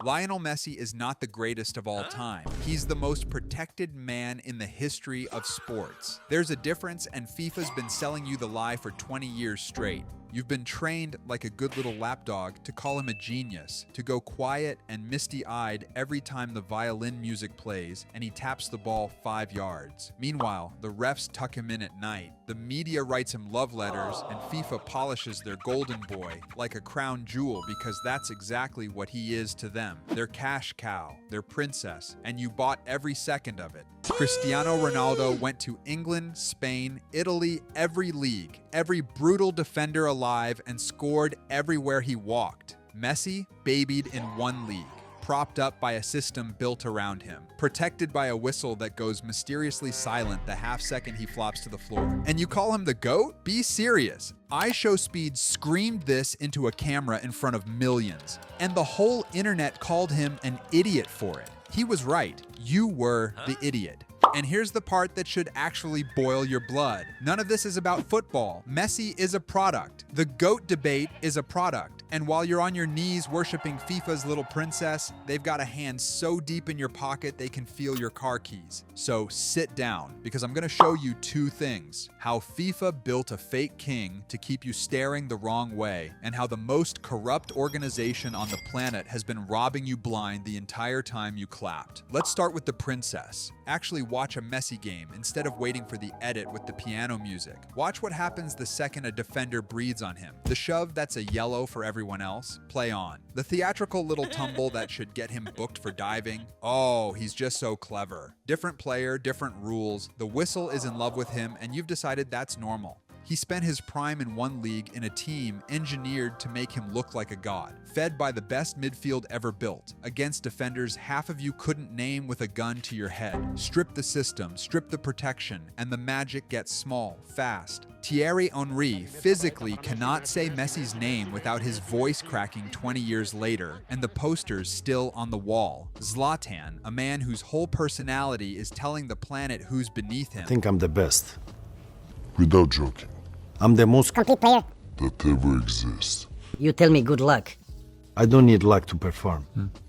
Lionel Messi is not the greatest of all time. He's the most protected man in the history of sports. There's a difference, and FIFA's been selling you the lie for 20 years straight. You've been trained like a good little lapdog to call him a genius, to go quiet and misty-eyed every time the violin music plays and he taps the ball 5 yards. Meanwhile, the refs tuck him in at night. The media writes him love letters, and FIFA polishes their golden boy like a crown jewel because that's exactly what he is to them. Their cash cow, their princess, and you bought every second of it. Cristiano Ronaldo went to England, Spain, Italy, every league, every brutal defender alive, and scored everywhere he walked. Messi babied in one league, propped up by a system built around him, protected by a whistle that goes mysteriously silent the half second he flops to the floor. And you call him the GOAT? Be serious. IShowSpeed screamed this into a camera in front of millions, and the whole internet called him an idiot for it. He was right. You were the idiot. And here's the part that should actually boil your blood. None of this is about football. Messi is a product. The GOAT debate is a product. And while you're on your knees worshiping FIFA's little princess, they've got a hand so deep in your pocket they can feel your car keys. So sit down, because I'm gonna show you 2 things. How FIFA built a fake king to keep you staring the wrong way, and how the most corrupt organization on the planet has been robbing you blind the entire time you clapped. Let's start with the princess. Actually watch a Messi game instead of waiting for the edit with the piano music. Watch what happens the second a defender breathes on him. The shove that's a yellow for everyone else, play on. The theatrical little tumble that should get him booked for diving, oh, he's just so clever. Different player, different rules. The whistle is in love with him, and you've decided that's normal. He spent his prime in one league in a team engineered to make him look like a god, fed by the best midfield ever built, against defenders half of you couldn't name with a gun to your head. Strip the system, strip the protection, and the magic gets small, fast. Thierry Henry physically cannot say Messi's name without his voice cracking 20 years later, and the poster's still on the wall. Zlatan, a man whose whole personality is telling the planet who's beneath him. I think I'm the best. Without joking, I'm the most complete player that ever exists. You tell me good luck. I don't need luck to perform.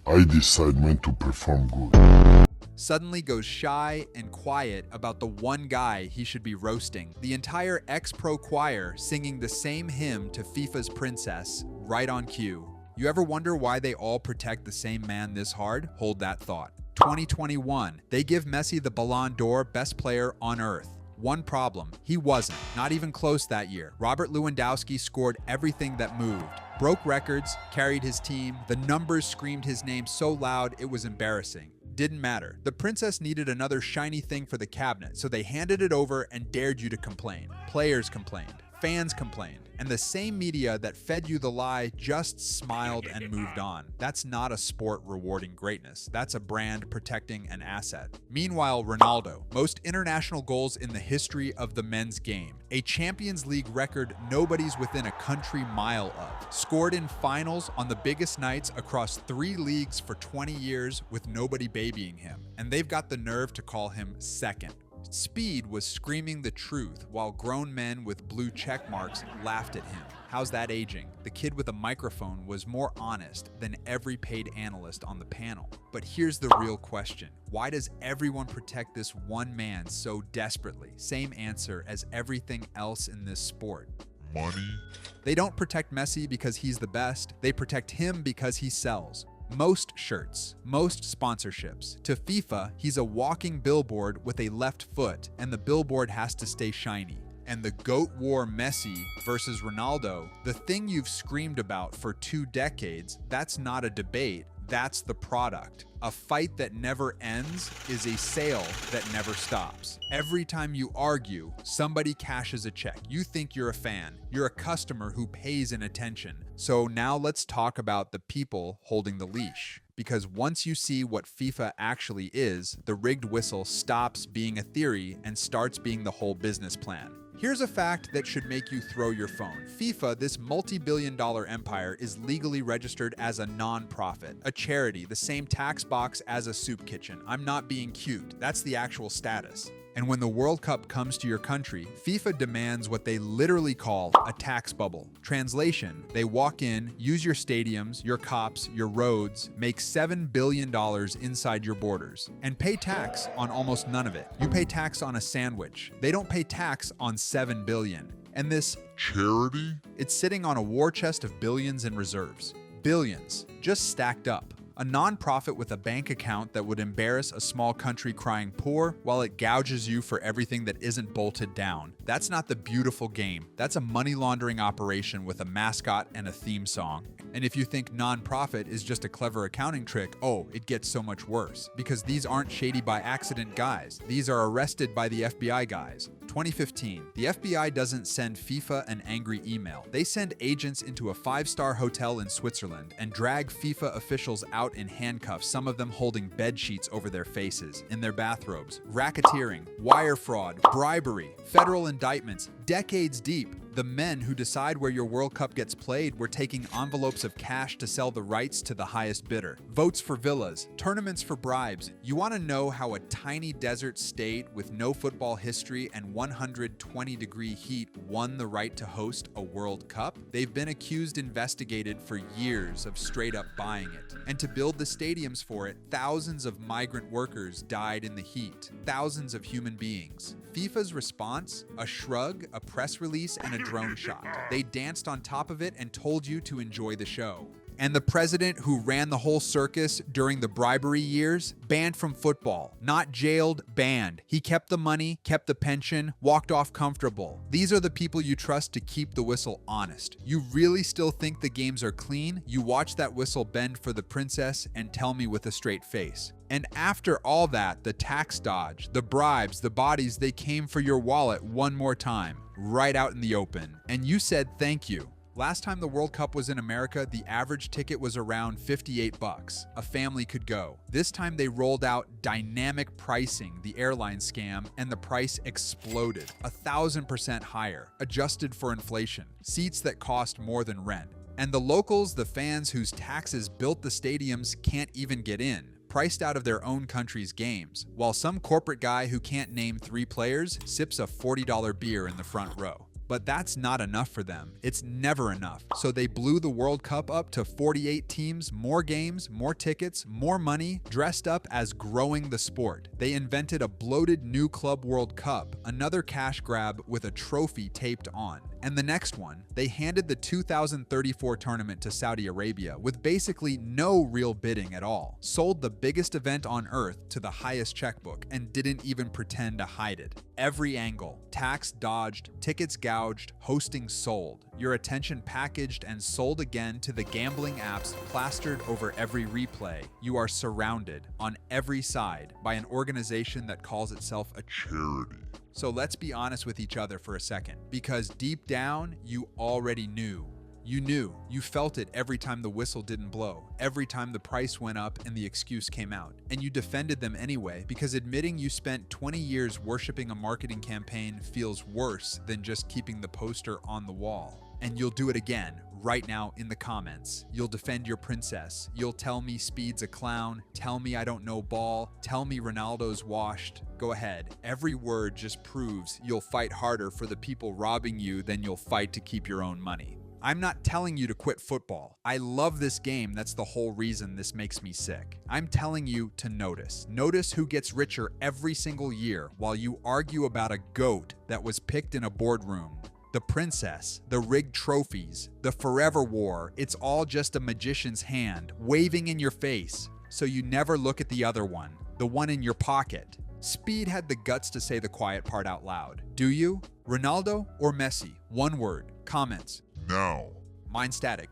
I decide when to perform good. Suddenly goes shy and quiet about the one guy he should be roasting. The entire ex-pro choir singing the same hymn to FIFA's princess, right on cue. You ever wonder why they all protect the same man this hard? Hold that thought. 2021, they give Messi the Ballon d'Or best player on earth. One problem, he wasn't, not even close that year. Robert Lewandowski scored everything that moved, broke records, carried his team, the numbers screamed his name so loud it was embarrassing. Didn't matter. The princess needed another shiny thing for the cabinet, so they handed it over and dared you to complain. Players complained, fans complained, and the same media that fed you the lie just smiled and moved on. That's not a sport rewarding greatness. That's a brand protecting an asset. Meanwhile, Ronaldo, most international goals in the history of the men's game. A Champions League record nobody's within a country mile of. Scored in finals on the biggest nights across 3 leagues for 20 years with nobody babying him. And they've got the nerve to call him second. Speed was screaming the truth while grown men with blue check marks laughed at him. How's that aging? The kid with a microphone was more honest than every paid analyst on the panel. But here's the real question. Why does everyone protect this one man so desperately? Same answer as everything else in this sport. Money? They don't protect Messi because he's the best. They protect him because he sells. Most shirts, most sponsorships. To FIFA, he's a walking billboard with a left foot, and the billboard has to stay shiny. And the GOAT war Messi versus Ronaldo, the thing you've screamed about for 2 decades, that's not a debate, that's the product. A fight that never ends is a sale that never stops. Every time you argue, somebody cashes a check. You think you're a fan. You're a customer who pays in attention. So now let's talk about the people holding the leash. Because once you see what FIFA actually is, the rigged whistle stops being a theory and starts being the whole business plan. Here's a fact that should make you throw your phone. FIFA, this multi-billion-dollar empire, is legally registered as a non-profit, a charity, the same tax box as a soup kitchen. I'm not being cute. That's the actual status. And when the World Cup comes to your country, FIFA demands what they literally call a tax bubble. Translation, they walk in, use your stadiums, your cops, your roads, make $7 billion inside your borders, and pay tax on almost none of it. You pay tax on a sandwich. They don't pay tax on $7 billion. And this Charity? it's sitting on a war chest of billions in reserves. Billions, just stacked up. A non-profit with a bank account that would embarrass a small country crying poor while it gouges you for everything that isn't bolted down. That's not the beautiful game. That's a money laundering operation with a mascot and a theme song. And if you think non-profit is just a clever accounting trick, oh, it gets so much worse. Because these aren't shady by accident guys. These are arrested by the FBI guys. 2015, the FBI doesn't send FIFA an angry email. They send agents into a 5-star hotel in Switzerland and drag FIFA officials out in handcuffs, some of them holding bed sheets over their faces, in their bathrobes. Racketeering, wire fraud, bribery, federal indictments, decades deep. The men who decide where your World Cup gets played were taking envelopes of cash to sell the rights to the highest bidder. Votes for villas, tournaments for bribes. You want to know how a tiny desert state with no football history and 120-degree heat won the right to host a World Cup? They've been accused, investigated for years of straight up buying it. And to build the stadiums for it, thousands of migrant workers died in the heat. Thousands of human beings. FIFA's response? A shrug, a press release, and a drone shot. They danced on top of it and told you to enjoy the show. And the president who ran the whole circus during the bribery years, banned from football. Not jailed, banned. He kept the money, kept the pension, walked off comfortable. These are the people you trust to keep the whistle honest. You really still think the games are clean? You watch that whistle bend for the princess and tell me with a straight face. And after all that, the tax dodge, the bribes, the bodies, they came for your wallet one more time, right out in the open. And you said thank you. Last time the World Cup was in America, the average ticket was around $58. A family could go. This time they rolled out dynamic pricing, the airline scam, and the price exploded. 1,000% higher, adjusted for inflation. Seats that cost more than rent. And the locals, the fans whose taxes built the stadiums, can't even get in, priced out of their own country's games, while some corporate guy who can't name 3 players sips a $40 beer in the front row. But that's not enough for them. It's never enough. So they blew the World Cup up to 48 teams, more games, more tickets, more money, dressed up as growing the sport. They invented a bloated new Club World Cup, another cash grab with a trophy taped on. And the next one, they handed the 2034 tournament to Saudi Arabia with basically no real bidding at all. Sold the biggest event on earth to the highest checkbook and didn't even pretend to hide it. Every angle, tax dodged, tickets gouged, hosting sold. Your attention packaged and sold again to the gambling apps plastered over every replay. You are surrounded on every side by an organization that calls itself a Charity. So let's be honest with each other for a second, because deep down, you already knew. You knew. You felt it every time the whistle didn't blow, every time the price went up and the excuse came out. And you defended them anyway, because admitting you spent 20 years worshiping a marketing campaign feels worse than just keeping the poster on the wall. And you'll do it again, right now in the comments. You'll defend your princess. You'll tell me Speed's a clown. Tell me I don't know ball. Tell me Ronaldo's washed. Go ahead. Every word just proves you'll fight harder for the people robbing you than you'll fight to keep your own money. I'm not telling you to quit football. I love this game. That's the whole reason this makes me sick. I'm telling you to notice. Notice who gets richer every single year while you argue about a goat that was picked in a boardroom. The princess, the rigged trophies, the forever war, it's all just a magician's hand waving in your face. So you never look at the other one, the one in your pocket. Speed had the guts to say the quiet part out loud. Do you? Ronaldo or Messi? One word. Comments. Now. Mind static.